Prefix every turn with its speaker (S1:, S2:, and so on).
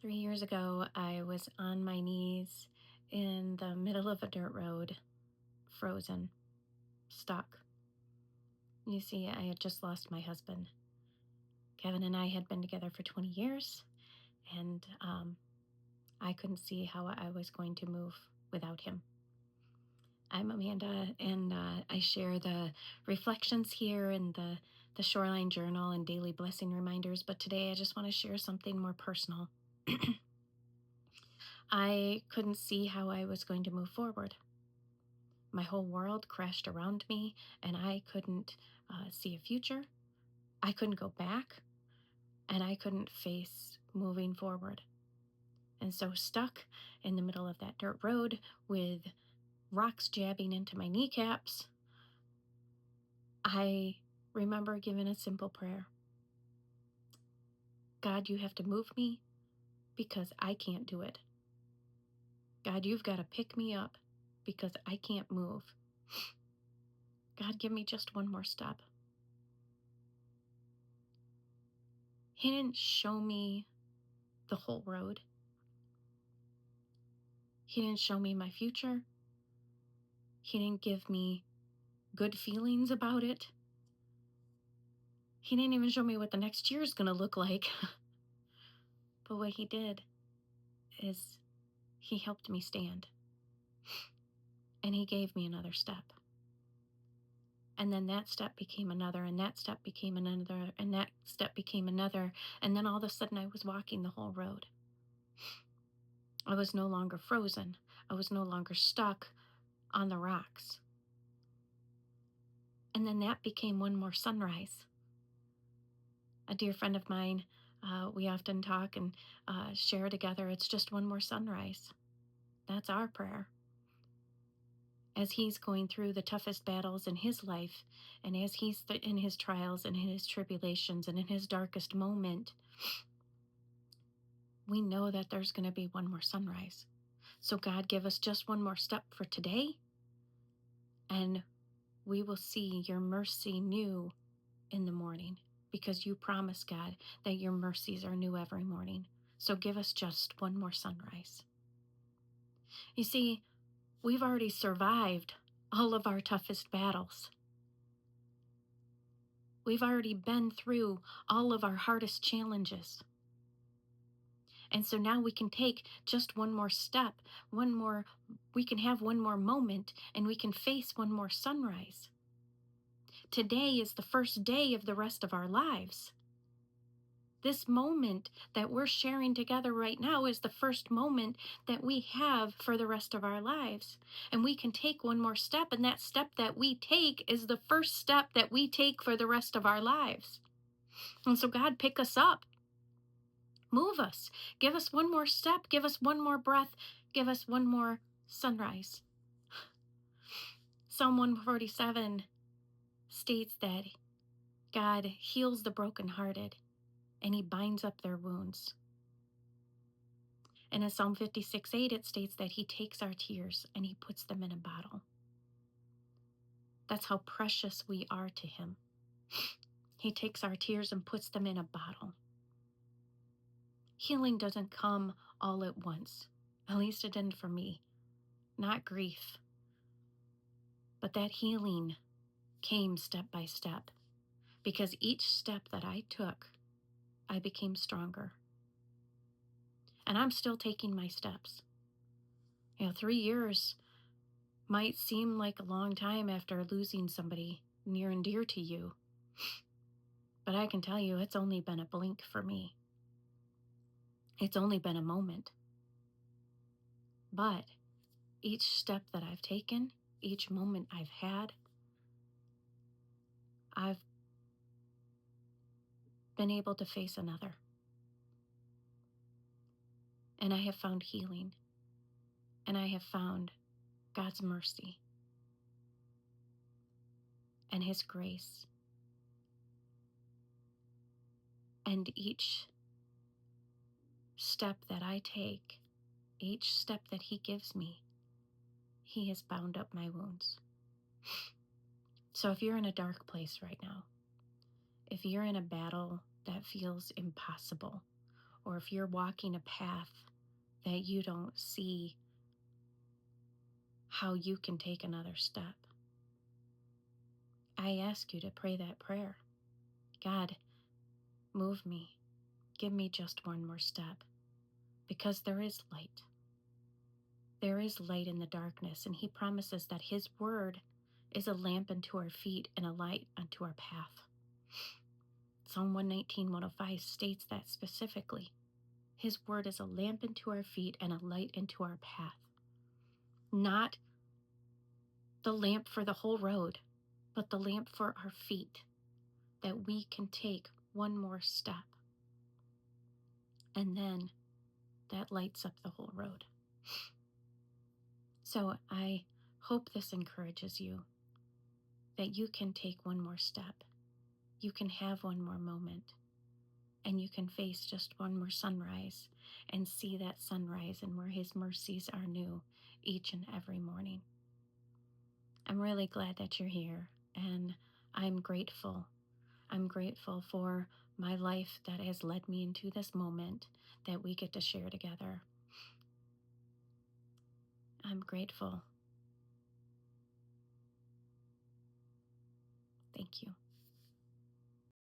S1: 3 years ago, I was on my knees in the middle of a dirt road, frozen, stuck. You see, I had just lost my husband. Kevin and I had been together for 20 years, and I couldn't see how I was going to move without him. I'm Amanda, and I share the reflections here in the Shoreline Journal and daily blessing reminders. But today, I just want to share something more personal. I couldn't see how I was going to move forward. My whole world crashed around me, and I couldn't see a future. I couldn't go back, and I couldn't face moving forward. And so, stuck in the middle of that dirt road with rocks jabbing into my kneecaps, I remember giving a simple prayer. God, you have to move me because I can't do it. God, you've got to pick me up because I can't move. God, give me just one more step. He didn't show me the whole road. He didn't show me my future. He didn't give me good feelings about it. He didn't even show me what the next year is going to look like. But what he did is he helped me stand. And he gave me another step. And then that step became another, and that step became another, and that step became another. And then all of a sudden I was walking the whole road. I was no longer frozen. I was no longer stuck on the rocks. And then that became one more sunrise. A dear friend of mine, we often talk and share together. It's just one more sunrise. That's our prayer. As he's going through the toughest battles in his life, and as he's in his trials and in his tribulations and in his darkest moment, we know that there's going to be one more sunrise. So God, give us just one more step for today, and we will see your mercy new in the morning, because you promise, God, that your mercies are new every morning. So give us just one more sunrise. You see, we've already survived all of our toughest battles. We've already been through all of our hardest challenges. And so now we can take just one more step, we can have one more moment, and we can face one more sunrise. Today is the first day of the rest of our lives. This moment that we're sharing together right now is the first moment that we have for the rest of our lives. And we can take one more step, and that step that we take is the first step that we take for the rest of our lives. And so, God, pick us up. Move us. Give us one more step. Give us one more breath. Give us one more sunrise. Psalm 147 states that God heals the brokenhearted and he binds up their wounds. And in Psalm 56:8, it states that he takes our tears and he puts them in a bottle. That's how precious we are to him. He takes our tears and puts them in a bottle. Healing doesn't come all at once. At least it didn't for me. Not grief. But that healing came step by step. Because each step that I took, I became stronger. And I'm still taking my steps. 3 years might seem like a long time after losing somebody near and dear to you. But I can tell you, it's only been a blink for me. It's only been a moment. But each step that I've taken, each moment I've had, I've been able to face another. And I have found healing. And I have found God's mercy and his grace. And each step that I take, each step that he gives me, he has bound up my wounds. So if you're in a dark place right now, if you're in a battle that feels impossible, or if you're walking a path that you don't see how you can take another step, I ask you to pray that prayer. God, move me. Give me just one more step, because there is light. There is light in the darkness, and He promises that His word is a lamp unto our feet and a light unto our path. Psalm 119, 105 states that specifically. His word is a lamp unto our feet and a light into our path. Not the lamp for the whole road, but the lamp for our feet, that we can take one more step. And then that lights up the whole road. So I hope this encourages you, that you can take one more step. You can have one more moment, and you can face just one more sunrise and see that sunrise and where His mercies are new each and every morning. I'm really glad that you're here, and I'm grateful. I'm grateful for my life that has led me into this moment that we get to share together. I'm grateful. Thank you.